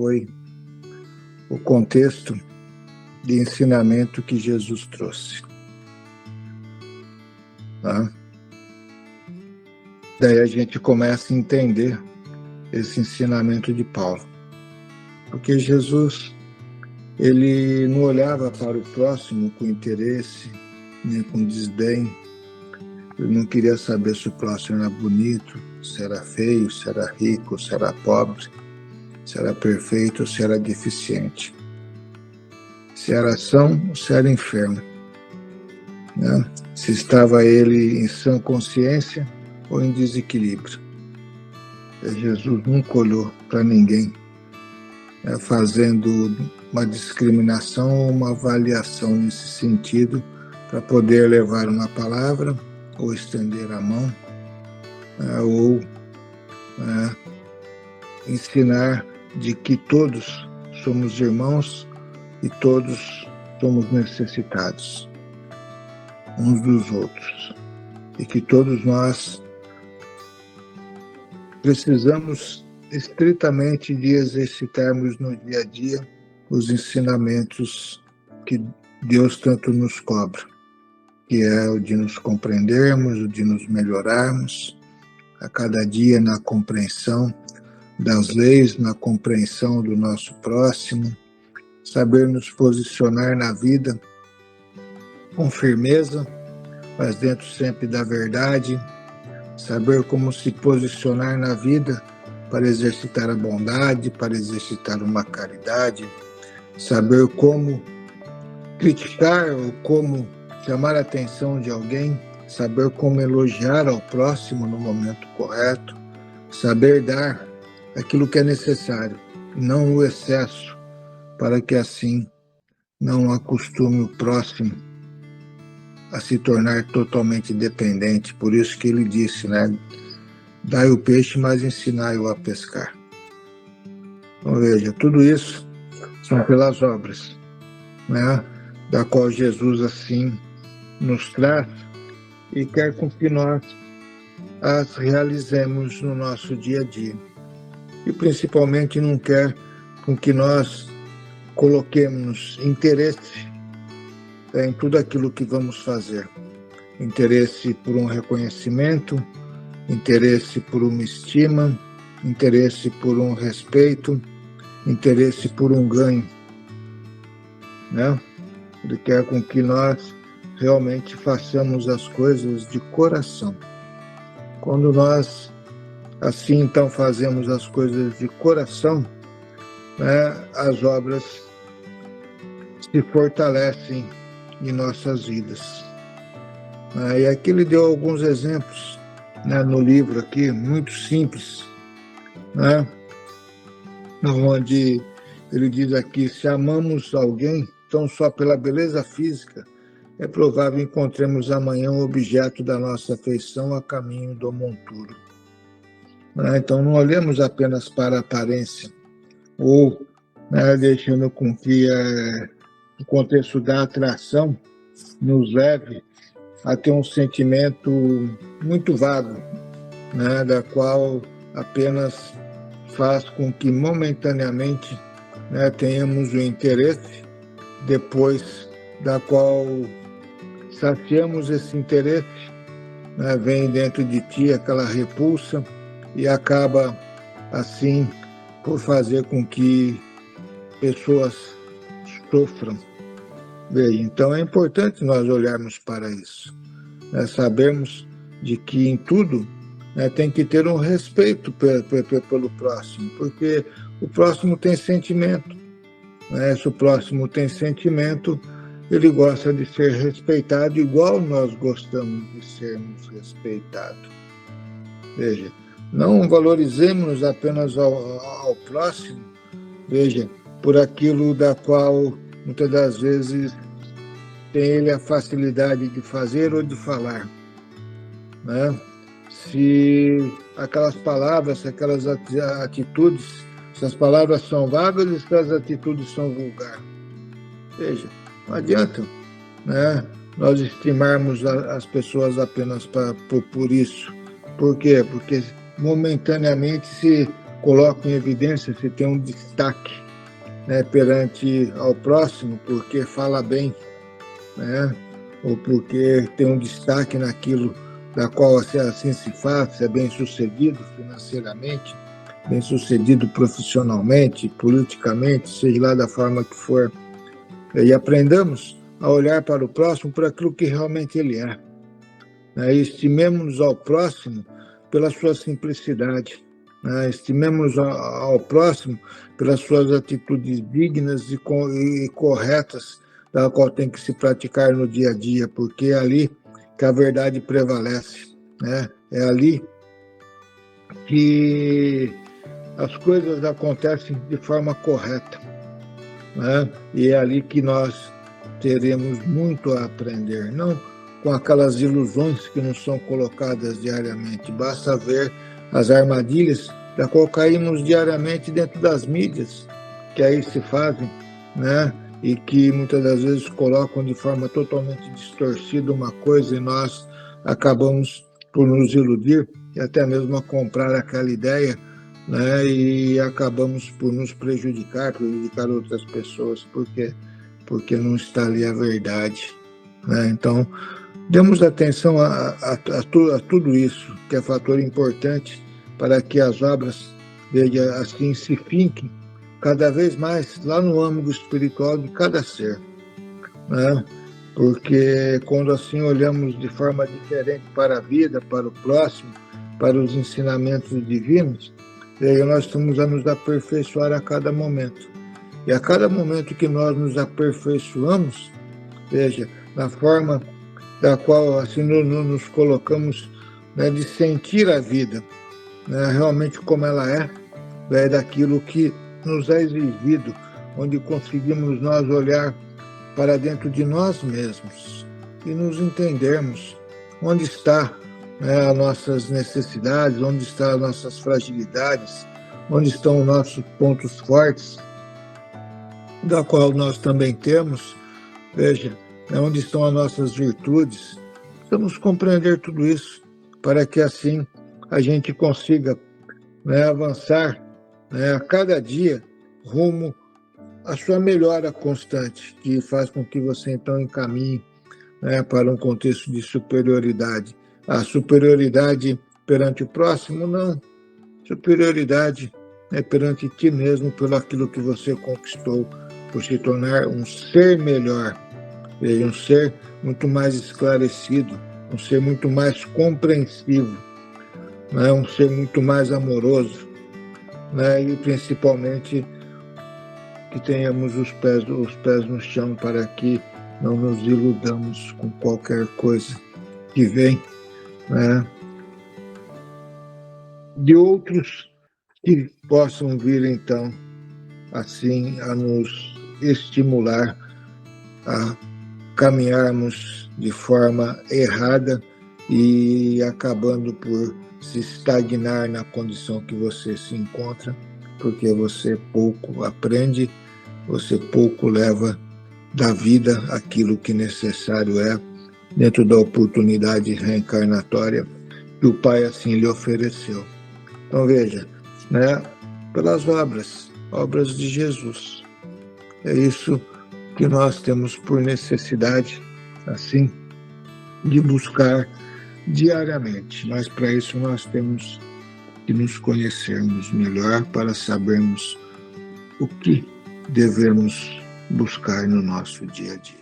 foi o contexto de ensinamento que Jesus trouxe. Tá? Daí a gente começa a entender esse ensinamento de Paulo. Porque Jesus, ele não olhava para o próximo com interesse, nem com desdém. Ele não queria saber se o próximo era bonito, se era feio, se era rico, se era pobre, se era perfeito ou se era deficiente. Se era são ou se era enfermo. Né? Se estava ele em sã consciência ou em desequilíbrio. Jesus nunca olhou para ninguém, fazendo uma discriminação ou uma avaliação nesse sentido, para poder levar uma palavra, ou estender a mão, ou ensinar de que todos somos irmãos e todos somos necessitados uns dos outros, e que todos nós precisamos estritamente de exercitarmos no dia a dia os ensinamentos que Deus tanto nos cobra, que é o de nos compreendermos, o de nos melhorarmos a cada dia na compreensão das leis, na compreensão do nosso próximo, saber nos posicionar na vida com firmeza, mas dentro sempre da verdade, saber como se posicionar na vida para exercitar a bondade, para exercitar uma caridade, saber como criticar ou como chamar a atenção de alguém, saber como elogiar ao próximo no momento correto, saber dar aquilo que é necessário, não o excesso, para que assim não acostume o próximo a se tornar totalmente dependente. Por isso que ele disse, né? Dai o peixe, mas ensinai-o a pescar. Então veja, tudo isso são pelas obras, né? Da qual Jesus assim nos traz e quer com que nós as realizemos no nosso dia a dia. E principalmente não quer com que nós coloquemos interesse em tudo aquilo que vamos fazer. Interesse por um reconhecimento, interesse por uma estima, interesse por um respeito, interesse por um ganho, né? Ele quer com que nós realmente façamos as coisas de coração. Quando nós assim então fazemos as coisas de coração, né, as obras se fortalecem em nossas vidas. E aqui ele deu alguns exemplos, né, no livro aqui, muito simples, né, onde ele diz aqui, se amamos alguém, então só pela beleza física, é provável encontremos amanhã o objeto da nossa afeição a caminho do monturo. Então não olhemos apenas para a aparência, ou deixando com que o contexto da atração nos leve a ter um sentimento muito vago, né, da qual apenas faz com que momentaneamente, né, tenhamos o interesse, depois da qual saciamos esse interesse, né, vem dentro de ti aquela repulsa e acaba assim por fazer com que pessoas sofram. Veja, então é importante nós olharmos para isso, né? Sabermos de que em tudo, né, tem que ter um respeito pelo próximo, porque o próximo tem sentimento, né? Se o próximo tem sentimento, ele gosta de ser respeitado igual nós gostamos de sermos respeitados. Veja, não valorizemos apenas ao próximo, veja, por aquilo da qual muitas das vezes tem ele a facilidade de fazer ou de falar, né? Se aquelas palavras, se aquelas atitudes, se as palavras são vagas e se as atitudes são vulgares. Veja, não adianta, né, nós estimarmos as pessoas apenas por isso. Por quê? Porque momentaneamente, se coloca em evidência, se tem um destaque, né, perante ao próximo, porque fala bem, né, ou porque tem um destaque naquilo da qual assim se faz, se é bem sucedido financeiramente, bem sucedido profissionalmente, politicamente, seja lá da forma que for. E aprendamos a olhar para o próximo por aquilo que realmente ele é. Estimemos-nos ao próximo pela sua simplicidade. Estimemos ao próximo pelas suas atitudes dignas e corretas, da qual tem que se praticar no dia a dia, porque é ali que a verdade prevalece, né? É ali que as coisas acontecem de forma correta, né? E é ali que nós teremos muito a aprender, não com aquelas ilusões que nos são colocadas diariamente. Basta ver as armadilhas da qual caímos diariamente dentro das mídias, que aí se fazem, né? E que muitas das vezes colocam de forma totalmente distorcida uma coisa e nós acabamos por nos iludir e até mesmo a comprar aquela ideia, né? E acabamos por nos prejudicar outras pessoas, porque não está ali a verdade, né? Então, demos atenção a tudo isso, que é fator importante para que as obras, veja, assim se finquem cada vez mais lá no âmago espiritual de cada ser, né? Porque quando assim olhamos de forma diferente para a vida, para o próximo, para os ensinamentos divinos, nós estamos a nos aperfeiçoar a cada momento. E a cada momento que nós nos aperfeiçoamos, veja, na forma da qual assim nos colocamos, né, de sentir a vida, né, realmente como ela é daquilo que nos é exigido, onde conseguimos nós olhar para dentro de nós mesmos e nos entendermos onde está, né, as nossas necessidades, onde estão as nossas fragilidades, onde estão os nossos pontos fortes, da qual nós também temos, veja, onde estão as nossas virtudes. Precisamos compreender tudo isso para que assim a gente consiga, né, avançar, né, a cada dia rumo à sua melhora constante, que faz com que você então encaminhe, né, para um contexto de superioridade. A superioridade perante o próximo, não. Superioridade é perante ti mesmo, pelo aquilo que você conquistou, por se tornar um ser melhor, um ser muito mais esclarecido, um ser muito mais compreensivo, né? Um ser muito mais amoroso, né? E principalmente que tenhamos os pés no chão para que não nos iludamos com qualquer coisa que vem, né, de outros que possam vir então assim a nos estimular a caminharmos de forma errada e acabando por se estagnar na condição que você se encontra, porque você pouco aprende, você pouco leva da vida aquilo que necessário é dentro da oportunidade reencarnatória que o Pai assim lhe ofereceu. Então veja, né, pelas obras de Jesus. É isso que nós temos por necessidade, assim, de buscar diariamente. Mas para isso nós temos que nos conhecermos melhor para sabermos o que devemos buscar no nosso dia a dia.